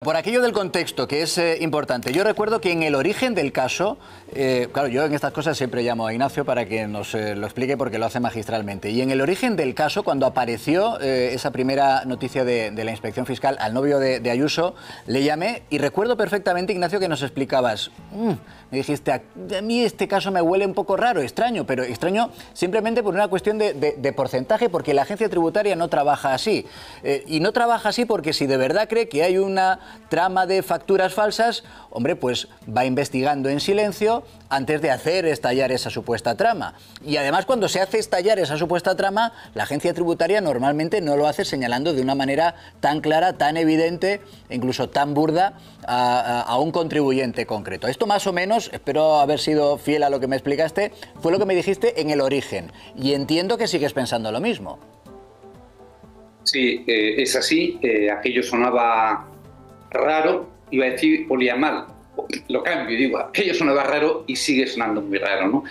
Por aquello del contexto, que es importante, yo recuerdo que en el origen del caso, claro, yo en estas cosas siempre llamo a Ignacio para que nos lo explique porque lo hace magistralmente, y en el origen del caso, cuando apareció esa primera noticia de la inspección fiscal al novio de Ayuso, le llamé y recuerdo perfectamente, Ignacio, que nos explicabas, me dijiste, a mí este caso me huele un poco raro, extraño, pero extraño simplemente por una cuestión de porcentaje, porque la agencia tributaria no trabaja así, y no trabaja así porque si de verdad cree que hay una trama de facturas falsas, hombre, pues va investigando en silencio antes de hacer estallar esa supuesta trama. Y además, cuando se hace estallar esa supuesta trama, la agencia tributaria normalmente no lo hace señalando de una manera tan clara, tan evidente, incluso tan burda a un contribuyente concreto. Esto más o menos, espero haber sido fiel a lo que me explicaste, fue lo que me dijiste en el origen. Y entiendo que sigues pensando lo mismo. Sí, es así. Aquello sonaba raro, iba a decir olía mal, lo cambio y digo, aquello sonaba raro y sigue sonando muy raro, ¿no?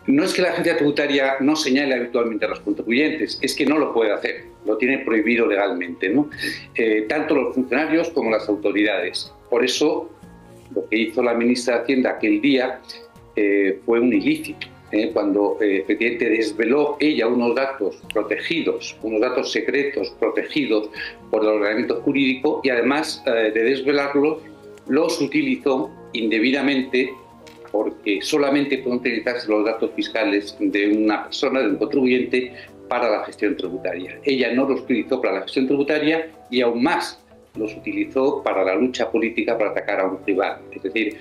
No es que la agencia tributaria no señale habitualmente a los contribuyentes, es que no lo puede hacer, lo tiene prohibido legalmente, ¿no? Tanto los funcionarios como las autoridades. Por eso, lo que hizo la ministra de Hacienda aquel día fue un ilícito. Cuando efectivamente desveló ella unos datos protegidos, unos datos secretos protegidos por el ordenamiento jurídico y además de desvelarlos, los utilizó indebidamente porque solamente pueden utilizarse los datos fiscales de una persona, de un contribuyente, para la gestión tributaria. Ella no los utilizó para la gestión tributaria y aún más los utilizó para la lucha política para atacar a un rival. Es decir,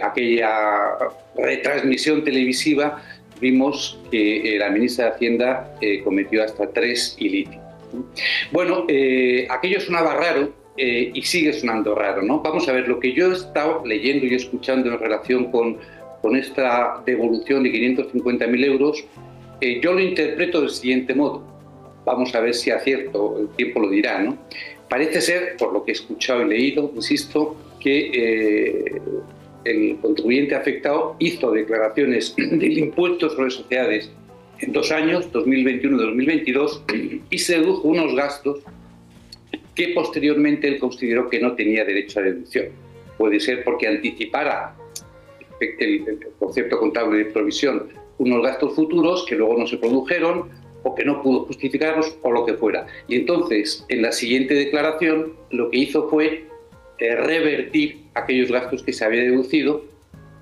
aquella retransmisión televisiva vimos que la ministra de Hacienda cometió hasta 3 ilícitos. Bueno, aquello sonaba raro y sigue sonando raro, ¿no? Vamos a ver, lo que yo he estado leyendo y escuchando en relación con esta devolución de 550.000 euros, yo lo interpreto del siguiente modo. Vamos a ver si acierto, el tiempo lo dirá, ¿no? Parece ser, por lo que he escuchado y leído, insisto, que el contribuyente afectado hizo declaraciones del impuesto sobre sociedades en 2 años, 2021 y 2022, y se dedujo unos gastos que posteriormente él consideró que no tenía derecho a deducción. Puede ser porque anticipara el concepto contable de provisión unos gastos futuros que luego no se produjeron, o que no pudo justificarlos, o lo que fuera. Y entonces, en la siguiente declaración, lo que hizo fue revertir aquellos gastos que se había deducido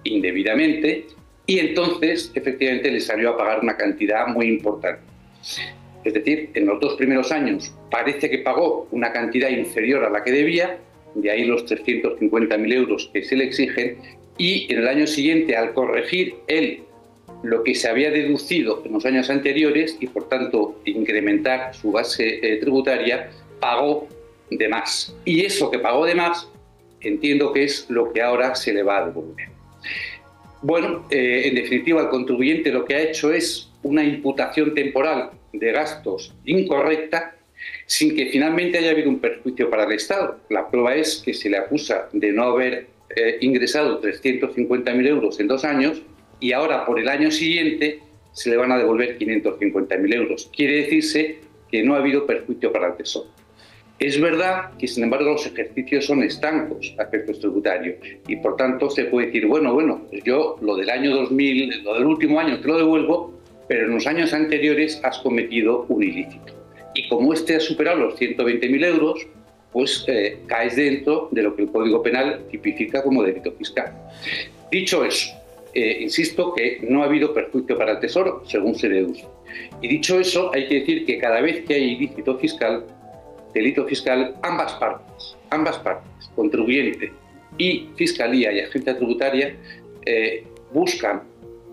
indebidamente, y entonces, efectivamente, le salió a pagar una cantidad muy importante. Es decir, en los 2 primeros años parece que pagó una cantidad inferior a la que debía, de ahí los 350.000 euros que se le exigen, y en el año siguiente, al corregir él lo que se había deducido en los años anteriores y, por tanto, incrementar su base tributaria, pagó de más. Y eso que pagó de más, entiendo que es lo que ahora se le va a devolver. Bueno, en definitiva, el contribuyente lo que ha hecho es una imputación temporal de gastos incorrecta, sin que finalmente haya habido un perjuicio para el Estado. La prueba es que se le acusa de no haber ingresado 350.000 euros en 2 años, y ahora por el año siguiente se le van a devolver 550.000 euros. Quiere decirse que no ha habido perjuicio para el Tesoro. Es verdad que, sin embargo, los ejercicios son estancos a efectos tributarios y, por tanto, se puede decir, bueno, pues yo lo del año 2000, lo del último año te lo devuelvo, pero en los años anteriores has cometido un ilícito. Y como este ha superado los 120.000 euros, pues caes dentro de lo que el Código Penal tipifica como delito fiscal. Dicho eso, insisto que no ha habido perjuicio para el Tesoro, según se deduce. Y dicho eso, hay que decir que cada vez que hay ilícito fiscal, delito fiscal, ambas partes, contribuyente y Fiscalía y Agencia Tributaria, buscan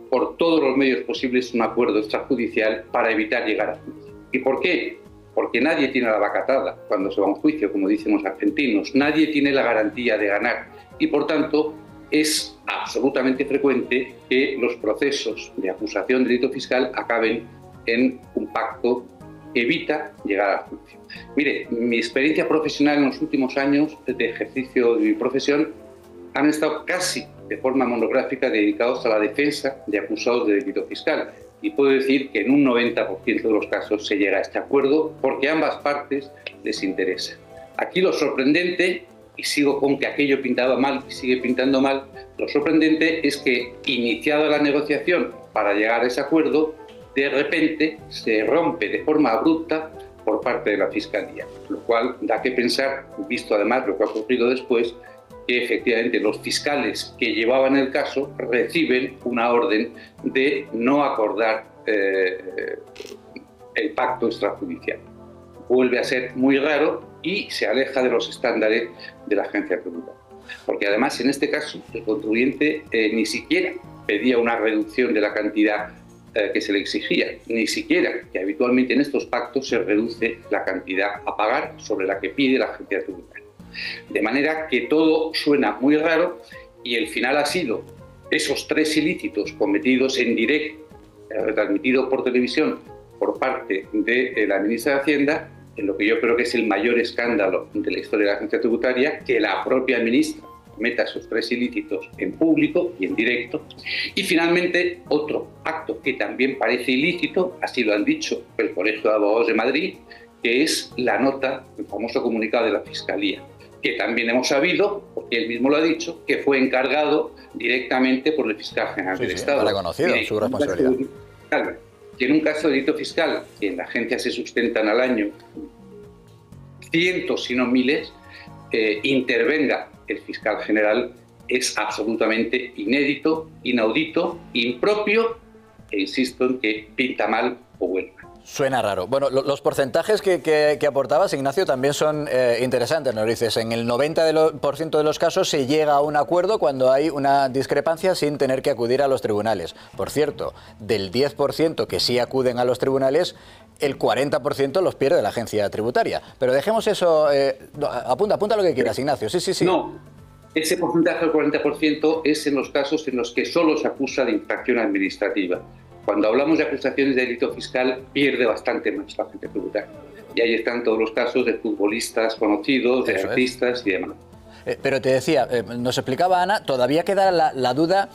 por todos los medios posibles un acuerdo extrajudicial para evitar llegar a juicio. ¿Y por qué? Porque nadie tiene la vaca atada cuando se va a un juicio, como dicen los argentinos. Nadie tiene la garantía de ganar y, por tanto, es absolutamente frecuente que los procesos de acusación de delito fiscal acaben en un pacto que evita llegar al juicio. Mire, mi experiencia profesional en los últimos años de ejercicio de mi profesión han estado casi de forma monográfica dedicados a la defensa de acusados de delito fiscal. Y puedo decir que en un 90% de los casos se llega a este acuerdo porque a ambas partes les interesa. Aquí lo sorprendente y sigo con que aquello pintaba mal y sigue pintando mal, lo sorprendente es que, iniciada la negociación para llegar a ese acuerdo, de repente se rompe de forma abrupta por parte de la Fiscalía, lo cual da que pensar, visto además lo que ha ocurrido después, que efectivamente los fiscales que llevaban el caso reciben una orden de no acordar el pacto extrajudicial. Vuelve a ser muy raro y se aleja de los estándares de la agencia tributaria. Porque además en este caso el contribuyente ni siquiera pedía una reducción de la cantidad que se le exigía, ni siquiera, que habitualmente en estos pactos se reduce la cantidad a pagar sobre la que pide la agencia tributaria. De manera que todo suena muy raro y el final ha sido esos 3 ilícitos cometidos en directo, retransmitidos por televisión por parte de la ministra de Hacienda, en lo que yo creo que es el mayor escándalo de la historia de la agencia tributaria, que la propia ministra meta esos 3 ilícitos en público y en directo. Y finalmente, otro acto que también parece ilícito, así lo han dicho el Colegio de Abogados de Madrid, que es la nota, el famoso comunicado de la Fiscalía, que también hemos sabido, porque él mismo lo ha dicho, que fue encargado directamente por el fiscal general del Estado. Ha reconocido su responsabilidad. Que en un caso de delito fiscal, que en la agencia se sustentan al año cientos, si no miles, intervenga el fiscal general, es absolutamente inédito, inaudito, impropio, e insisto en que pinta mal o huele mal. Suena raro. Bueno, los porcentajes que aportabas, Ignacio, también son interesantes, nos dices. En el 90% de los casos se llega a un acuerdo cuando hay una discrepancia sin tener que acudir a los tribunales. Por cierto, del 10% que sí acuden a los tribunales, el 40% los pierde la agencia tributaria. Pero dejemos eso... apunta lo que quieras, Ignacio. Sí. No, ese porcentaje del 40% es en los casos en los que solo se acusa de infracción administrativa. Cuando hablamos de acusaciones de delito fiscal, pierde bastante más la agencia tributaria. Y ahí están todos los casos de futbolistas conocidos, de artistas y demás. Pero te decía, nos explicaba Ana, todavía queda la duda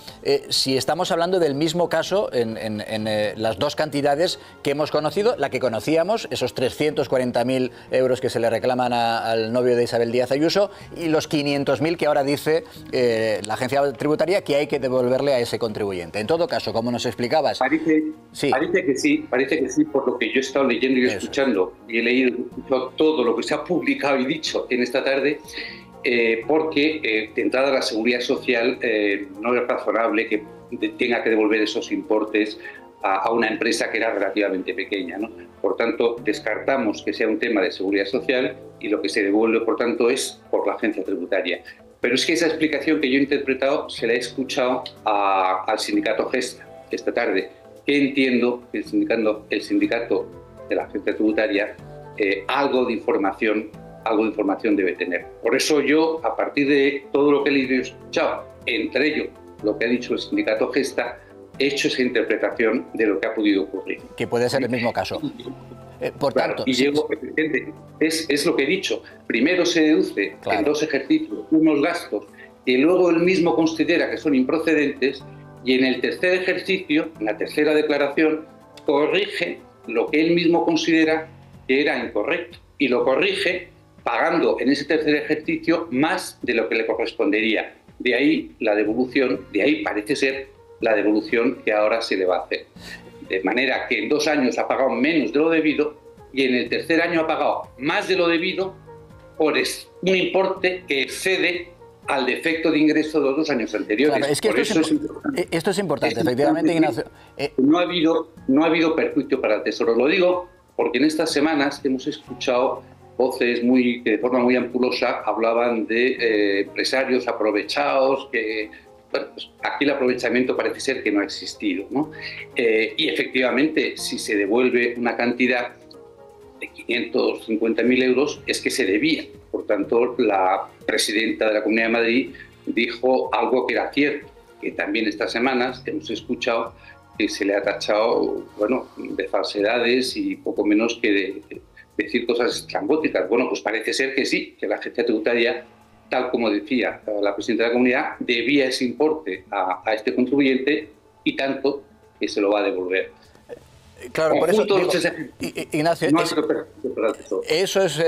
si estamos hablando del mismo caso en las dos cantidades que hemos conocido, la que conocíamos, esos 340.000 euros que se le reclaman al novio de Isabel Díaz Ayuso, y los 500.000 que ahora dice la agencia tributaria que hay que devolverle a ese contribuyente. En todo caso, como nos explicabas... Parece que sí, por lo que yo he estado leyendo y escuchando, y he leído todo lo que se ha publicado y dicho en esta tarde, porque de entrada la Seguridad Social no es razonable que tenga que devolver esos importes a una empresa que era relativamente pequeña, ¿no? Por tanto, descartamos que sea un tema de Seguridad Social y lo que se devuelve, por tanto, es por la agencia tributaria. Pero es que esa explicación que yo he interpretado se la he escuchado al sindicato Gesta esta tarde, que entiendo que el sindicato de la agencia tributaria algo de información debe tener. Por eso yo, a partir de todo lo que he leído y escuchado, entre ellos lo que ha dicho el sindicato Gesta, he hecho esa interpretación de lo que ha podido ocurrir. Que puede ser el mismo caso. Por tanto, y llego, es lo que he dicho. Primero se deduce en 2 ejercicios unos gastos que luego él mismo considera que son improcedentes, y en el tercer ejercicio, en la tercera declaración, corrige lo que él mismo considera que era incorrecto, y lo corrige pagando en ese tercer ejercicio más de lo que le correspondería. De ahí la devolución, de ahí parece ser la devolución que ahora se le va a hacer. De manera que en 2 años ha pagado menos de lo debido y en el tercer año ha pagado más de lo debido por un importe que excede al defecto de ingreso de los 2 años anteriores. Claro, es que esto es importante, efectivamente, Ignacio. No ha habido perjuicio para el Tesoro. Lo digo porque en estas semanas hemos escuchado voces que de forma muy ampulosa hablaban de empresarios aprovechados, que bueno, pues aquí el aprovechamiento parece ser que no ha existido, ¿no? Y efectivamente, si se devuelve una cantidad de 550.000 euros, es que se debía. Por tanto, la presidenta de la Comunidad de Madrid dijo algo que era cierto, que también estas semanas hemos escuchado que se le ha tachado, bueno, de falsedades y poco menos que de decir cosas estrambóticas. Bueno, pues parece ser que sí, que la agencia tributaria, tal como decía la presidenta de la comunidad, debía ese importe a este contribuyente y tanto que se lo va a devolver. Claro, por eso digo, Ignacio, eso es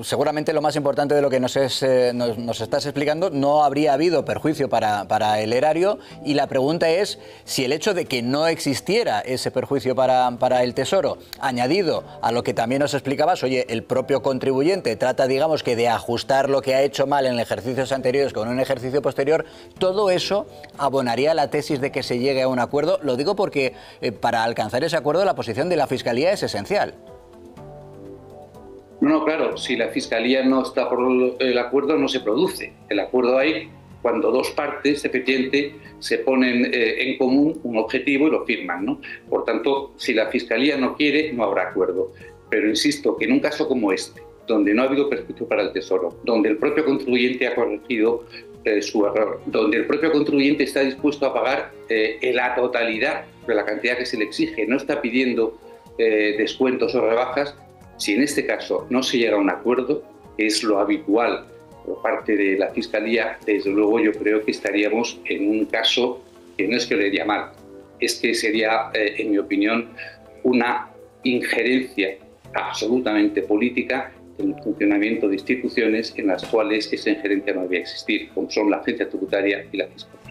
seguramente lo más importante de lo que nos estás explicando. No habría habido perjuicio para el erario, y la pregunta es si el hecho de que no existiera ese perjuicio para el Tesoro, añadido a lo que también nos explicabas, oye, el propio contribuyente trata, digamos, que de ajustar lo que ha hecho mal en ejercicios anteriores con un ejercicio posterior, todo eso abonaría la tesis de que se llegue a un acuerdo. Lo digo porque para alcanzar ese acuerdo la posición de la Fiscalía es esencial. No, claro, si la Fiscalía no está por el acuerdo, no se produce. El acuerdo hay cuando dos partes, efectivamente, se ponen en común un objetivo y lo firman, ¿no? Por tanto, si la Fiscalía no quiere, no habrá acuerdo. Pero insisto que en un caso como este, donde no ha habido perjuicio para el Tesoro, donde el propio contribuyente ha corregido su error, donde el propio contribuyente está dispuesto a pagar la totalidad de la cantidad que se le exige, no está pidiendo descuentos o rebajas, si en este caso no se llega a un acuerdo, que es lo habitual por parte de la Fiscalía, desde luego yo creo que estaríamos en un caso que no es que le iría mal, es que sería, en mi opinión, una injerencia absolutamente política en el funcionamiento de instituciones en las cuales esa injerencia no debía existir, como son la Agencia Tributaria y la Fiscalía.